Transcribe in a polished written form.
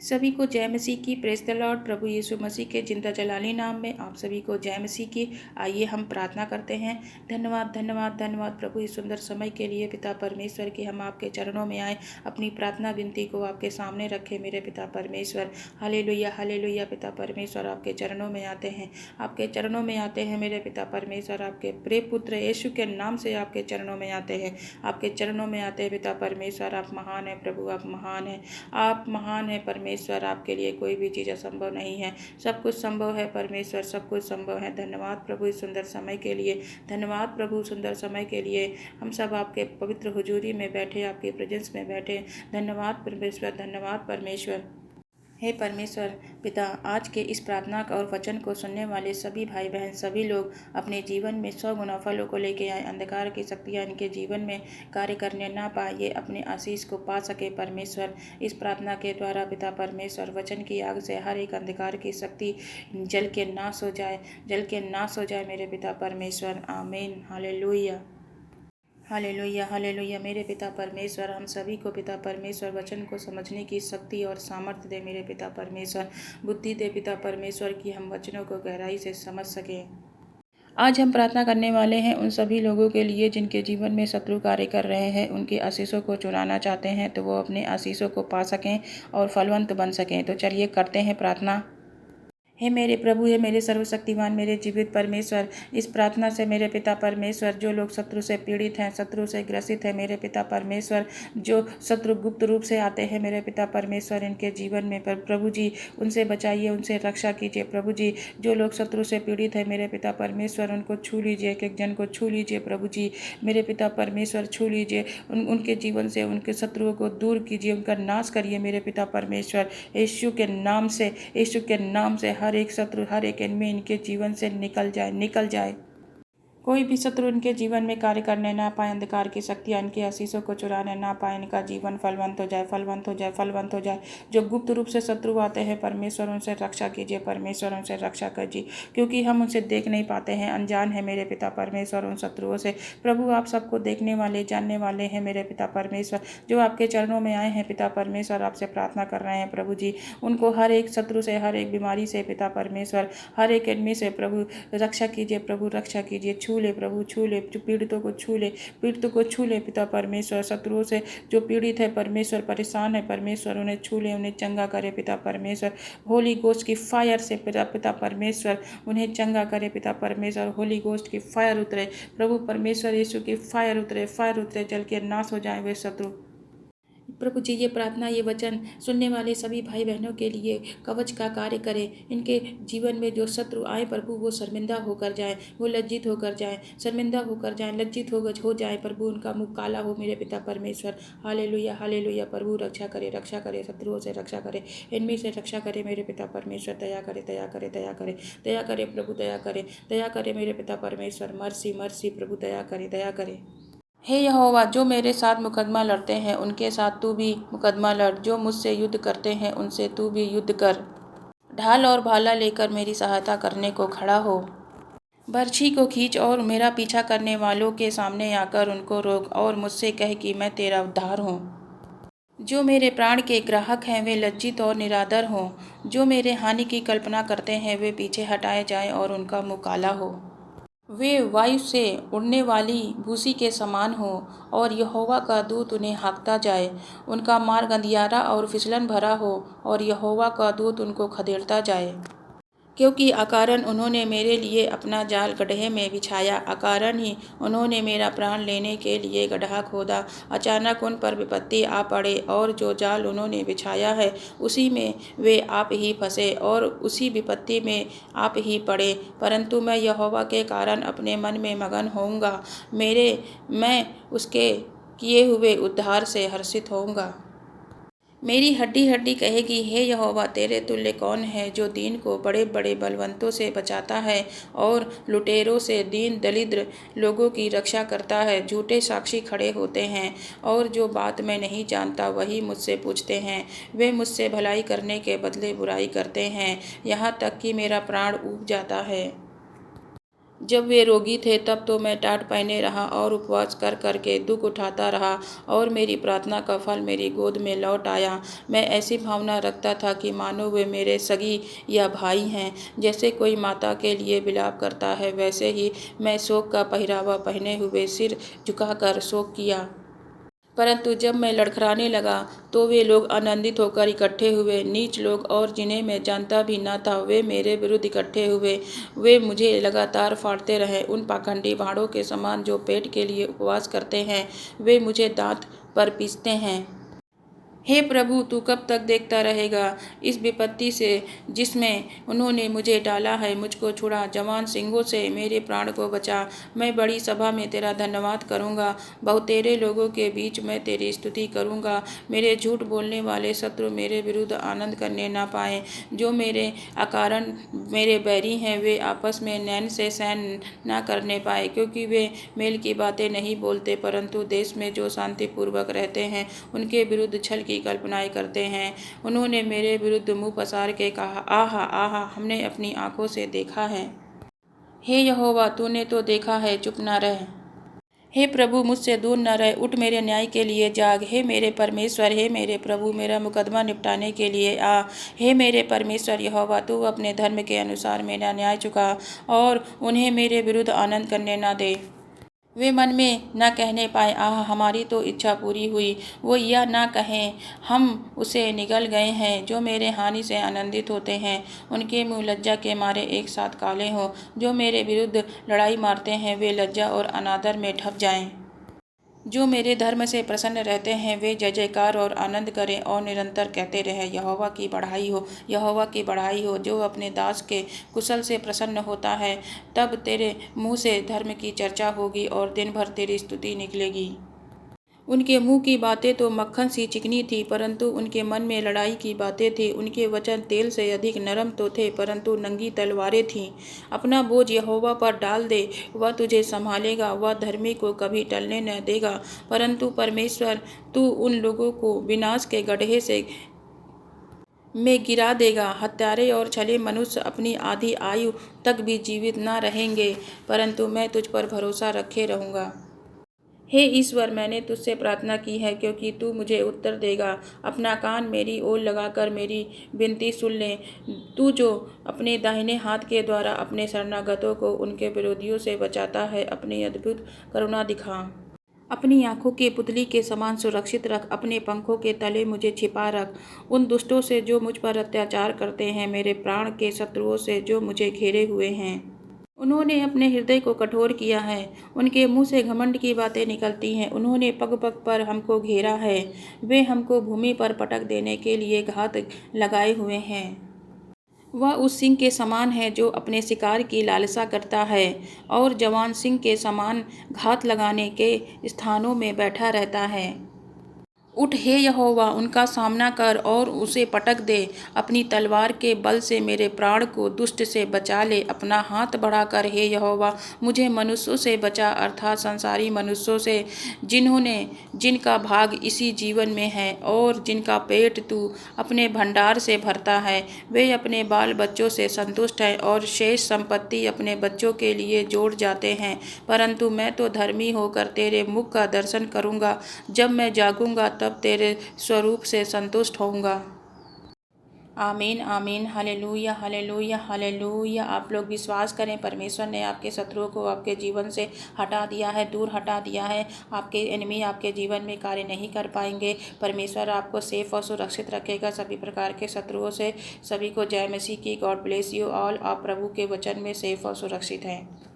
सभी को जय मसीह की। Praise the lord. प्रभु यीशु मसीह के जिंदा जलाली नाम में आप सभी को जय मसीह की। आइए हम प्रार्थना करते हैं। धन्यवाद धन्यवाद धन्यवाद प्रभु इस सुंदर समय के लिए पिता परमेश्वर की। हम आपके चरणों में आए, अपनी प्रार्थना विनती को आपके सामने रखें मेरे पिता परमेश्वर। Hallelujah hallelujah. पिता परमेश्वर आपके चरणों में आते हैं, आपके चरणों में आते हैं मेरे पिता परमेश्वर। आपके प्रिय पुत्र यीशु के नाम से आपके चरणों में आते हैं, आपके चरणों में आते हैं पिता परमेश्वर। आप महान है प्रभु, आप महान है, आप महान है परमेश्वर। आपके लिए कोई भी चीज़ असंभव नहीं है, सब कुछ संभव है परमेश्वर, सब कुछ संभव है। धन्यवाद प्रभु इस सुंदर समय के लिए, धन्यवाद प्रभु सुंदर समय के लिए। हम सब आपके पवित्र हुजूरी में बैठे, आपके प्रेजेंस में बैठे। धन्यवाद परमेश्वर, धन्यवाद परमेश्वर। हे परमेश्वर पिता, आज के इस प्रार्थना का और वचन को सुनने वाले सभी भाई बहन, सभी लोग अपने जीवन में 100 गुना फलों को लेके आए। अंधकार की शक्तियाँ इनके जीवन में कार्य करने ना पाए, ये अपने आशीष को पा सके परमेश्वर। इस प्रार्थना के द्वारा पिता परमेश्वर वचन की आग से हर एक अंधकार की शक्ति जल के नाश हो जाए, जल के नाश हो जाए मेरे पिता परमेश्वर। आमीन। Hallelujah hallelujah hallelujah. मेरे पिता परमेश्वर हम सभी को पिता परमेश्वर वचन को समझने की शक्ति और सामर्थ्य दे मेरे पिता परमेश्वर। बुद्धि दे पिता परमेश्वर की हम वचनों को गहराई से समझ सकें। आज हम प्रार्थना करने वाले हैं उन सभी लोगों के लिए जिनके जीवन में शत्रु कार्य कर रहे हैं, उनके आशीषों को चुराना चाहते हैं, तो वो अपने आशीषों को पा सकें और फलवंत बन सकें। तो चलिए करते हैं प्रार्थना। हे मेरे प्रभु, हे मेरे सर्वशक्तिमान, मेरे जीवित परमेश्वर, इस प्रार्थना से मेरे पिता परमेश्वर जो लोग शत्रु से पीड़ित हैं, शत्रु से ग्रसित है मेरे पिता परमेश्वर, जो शत्रु गुप्त रूप से आते हैं मेरे पिता परमेश्वर इनके जीवन में, पर प्रभु जी उनसे बचाइए, उनसे रक्षा कीजिए प्रभु जी। जो लोग शत्रु से पीड़ित है मेरे पिता परमेश्वर उनको छू लीजिए, एक एक जन को छू लीजिए प्रभु जी। मेरे पिता परमेश्वर छू लीजिए, उनके जीवन से उनके शत्रुओं को दूर कीजिए, उनका नाश करिए मेरे पिता परमेश्वर। यीशु के नाम से, यीशु के नाम से हर एक शत्रु, हर एक एनिमी इनके जीवन से निकल जाए, निकल जाए। कोई भी शत्रु इनके जीवन में कार्य करने ना पाए, अंधकार की शक्तियाँ इनके आशीषों को चुराने ना पाए, इनका जीवन फलवंत हो जाए, फलवंत हो जाए, फलवंत हो जाए। जो गुप्त रूप से शत्रु आते हैं परमेश्वर उनसे रक्षा कीजिए परमेश्वर, उनसे रक्षा कीजिए, क्योंकि हम उनसे देख नहीं पाते हैं, अनजान है मेरे पिता परमेश्वर उन शत्रुओं से। प्रभु आप सबको देखने वाले, जानने वाले हैं मेरे पिता परमेश्वर। जो आपके चरणों में आए हैं पिता परमेश्वर, आपसे प्रार्थना कर रहे हैं प्रभु जी, उनको हर एक शत्रु से, हर एक बीमारी से पिता परमेश्वर, हर एक एनिमी से प्रभु रक्षा कीजिए, प्रभु रक्षा कीजिए। छू ले प्रभु, छू ले, जो पीड़ितों को छू ले, पीड़ितों को छू ले पिता परमेश्वर। शत्रुओं से जो पीड़ित है परमेश्वर, परेशान है परमेश्वर, उन्हें छू ले, उन्हें चंगा करे पिता परमेश्वर। होली गोस्ट की फायर से पिता परमेश्वर उन्हें चंगा करे पिता परमेश्वर। होली गोस्ट की फायर उतरे प्रभु परमेश्वर, यीशु की फायर उतरे, फायर उतरे, जल के नाश हो जाए वे शत्रु प्रभु जी। ये प्रार्थना, ये वचन सुनने वाले सभी भाई बहनों के लिए कवच का कार्य करें। इनके जीवन में जो शत्रु आए प्रभु वो शर्मिंदा होकर जाए, वो लज्जित होकर जाए, शर्मिंदा होकर जाए, लज्जित हो जाए प्रभु, उनका मुख काला हो मेरे पिता परमेश्वर। Hallelujah hallelujah. प्रभु रक्षा करे, रक्षा करे, शत्रुओं से रक्षा करे, एनिमी से रक्षा करे मेरे पिता परमेश्वर। दया करे, दया करे, दया करे, दया करे प्रभु, दया करे, दया करे मेरे पिता परमेश्वर। मर्सी मर्सी प्रभु, दया करे, दया करे। हे यहोवा, जो मेरे साथ मुकदमा लड़ते हैं उनके साथ तू भी मुकदमा लड़, जो मुझसे युद्ध करते हैं उनसे तू भी युद्ध कर। ढाल और भाला लेकर मेरी सहायता करने को खड़ा हो। बर्छी को खींच और मेरा पीछा करने वालों के सामने आकर उनको रोक, और मुझसे कह कि मैं तेरा उद्धार हूँ। जो मेरे प्राण के ग्राहक हैं वे लज्जित और निरादर हों, जो मेरे हानि की कल्पना करते हैं वे पीछे हटाए जाएं और उनका मुँह काला हो। वे वायु से उड़ने वाली भूसी के समान हो, और यहोवा का दूत उन्हें हाँकता जाए। उनका मार्ग अंधियारा और फिसलन भरा हो, और यहोवा का दूत उनको खदेड़ता जाए। क्योंकि अकारण उन्होंने मेरे लिए अपना जाल गड्ढे में बिछाया, अकारण ही उन्होंने मेरा प्राण लेने के लिए गड्ढा खोदा। अचानक उन पर विपत्ति आ पड़े, और जो जाल उन्होंने बिछाया है उसी में वे आप ही फंसे, और उसी विपत्ति में आप ही पड़े। परंतु मैं यहोवा के कारण अपने मन में मगन होऊंगा, मैं उसके किए हुए उद्धार से हर्षित होऊंगा। मेरी हड्डी हड्डी कहेगी, हे यहोवा, तेरे तुल्य कौन है, जो दीन को बड़े बड़े बलवंतों से बचाता है और लुटेरों से, दीन दरिद्र लोगों की रक्षा करता है। झूठे साक्षी खड़े होते हैं, और जो बात मैं नहीं जानता वही मुझसे पूछते हैं। वे मुझसे भलाई करने के बदले बुराई करते हैं, यहाँ तक कि मेरा प्राण ऊब जाता है। जब वे रोगी थे तब तो मैं टाट पहने रहा और उपवास कर करके दुख उठाता रहा और मेरी प्रार्थना का फल मेरी गोद में लौट आया। मैं ऐसी भावना रखता था कि मानो वे मेरे सगी या भाई हैं। जैसे कोई माता के लिए विलाप करता है वैसे ही मैं शोक का पहरावा पहने हुए सिर झुकाकर शोक किया। परंतु जब मैं लड़खड़ाने लगा तो वे लोग आनंदित होकर इकट्ठे हुए। नीच लोग और जिन्हें मैं जानता भी न था वे मेरे विरुद्ध इकट्ठे हुए। वे मुझे लगातार फाड़ते रहे। उन पाखंडी भाड़ों के समान जो पेट के लिए उपवास करते हैं वे मुझे दांत पर पीसते हैं। हे प्रभु, तू कब तक देखता रहेगा इस विपत्ति से जिसमें उन्होंने मुझे डाला है। मुझको छुड़ा, जवान सिंहों से मेरे प्राण को बचा। मैं बड़ी सभा में तेरा धन्यवाद करूँगा, बहुतेरे लोगों के बीच मैं तेरी स्तुति करूँगा। मेरे झूठ बोलने वाले शत्रु मेरे विरुद्ध आनंद करने ना पाएँ। जो मेरे अकारण मेरे बैरी हैं वे आपस में नैन से सहन न करने पाए, क्योंकि वे मेल की बातें नहीं बोलते, परंतु देश में जो शांतिपूर्वक रहते हैं उनके विरुद्ध छल की कल्पनाएं करते हैं। उन्होंने मेरे विरुद्ध मुंह पसार के कहा, आहा आहा, हमने अपनी आंखों से देखा है। हे यहोवा, तूने तो देखा है, चुप न रह। हे प्रभु, मुझसे दूर न रह, उठ मेरे न्याय के लिए जाग। हे मेरे परमेश्वर, हे मेरे प्रभु, मेरा मुकदमा निपटाने के लिए आ। हे मेरे परमेश्वर यहोवा, तू अपने धर्म के अनुसार मेरा न्याय चुका और उन्हें मेरे विरुद्ध आनंद करने न दे। वे मन में न कहने पाए, आह हमारी तो इच्छा पूरी हुई। वो यह न कहें, हम उसे निगल गए हैं। जो मेरे हानि से आनंदित होते हैं उनके मुँह लज्जा के मारे एक साथ काले हों। जो मेरे विरुद्ध लड़ाई मारते हैं वे लज्जा और अनादर में ढप जाएं। जो मेरे धर्म से प्रसन्न रहते हैं वे जय जयकार और आनंद करें और निरंतर कहते रहें, यहोवा की बढ़ाई हो, यहोवा की बढ़ाई हो। जो अपने दास के कुशल से प्रसन्न होता है तब तेरे मुँह से धर्म की चर्चा होगी और दिन भर तेरी स्तुति निकलेगी। उनके मुँह की बातें तो मक्खन सी चिकनी थी, परंतु उनके मन में लड़ाई की बातें थीं। उनके वचन तेल से अधिक नरम तो थे, परंतु नंगी तलवारें थीं। अपना बोझ यहोवा पर डाल दे, वह तुझे संभालेगा। वह धर्मी को कभी टलने न देगा, परंतु परमेश्वर तू उन लोगों को विनाश के गड्ढे से में गिरा देगा। हत्यारे और छले मनुष्य अपनी आधी आयु तक भी जीवित न रहेंगे, परंतु मैं तुझ पर भरोसा रखे रहूँगा। हे ईश्वर, मैंने तुझसे प्रार्थना की है क्योंकि तू मुझे उत्तर देगा। अपना कान मेरी ओर लगाकर मेरी विनती सुन ले। तू जो अपने दाहिने हाथ के द्वारा अपने शरणागतों को उनके विरोधियों से बचाता है, अपनी अद्भुत करुणा दिखा। अपनी आँखों की पुतली के समान सुरक्षित रख, अपने पंखों के तले मुझे छिपा रख। उन दुष्टों से जो मुझ पर अत्याचार करते हैं, मेरे प्राण के शत्रुओं से जो मुझे घेरे हुए हैं। उन्होंने अपने हृदय को कठोर किया है, उनके मुंह से घमंड की बातें निकलती हैं। उन्होंने पग पग पर हमको घेरा है, वे हमको भूमि पर पटक देने के लिए घात लगाए हुए हैं। वह उस सिंह के समान है जो अपने शिकार की लालसा करता है और जवान सिंह के समान घात लगाने के स्थानों में बैठा रहता है। उठ हे यहोवा, उनका सामना कर और उसे पटक दे। अपनी तलवार के बल से मेरे प्राण को दुष्ट से बचा ले। अपना हाथ बढ़ाकर हे यहोवा मुझे मनुष्यों से बचा, अर्थात संसारी मनुष्यों से, जिनका भाग इसी जीवन में है और जिनका पेट तू अपने भंडार से भरता है। वे अपने बाल बच्चों से संतुष्ट हैं और शेष संपत्ति अपने बच्चों के लिए जोड़ जाते हैं। परंतु मैं तो धर्मी होकर तेरे मुख का दर्शन करूँगा। जब मैं जागूंगा तब तेरे स्वरूप से संतुष्ट होऊंगा। आमीन आमीन। Hallelujah hallelujah hallelujah. आप लोग विश्वास करें, परमेश्वर ने आपके शत्रुओं को आपके जीवन से हटा दिया है, दूर हटा दिया है। आपके एनिमी आपके जीवन में कार्य नहीं कर पाएंगे। परमेश्वर आपको सेफ और सुरक्षित रखेगा सभी प्रकार के शत्रुओं से। सभी को जय मसीह की। God bless you all. आप प्रभु के वचन में सेफ और सुरक्षित हैं।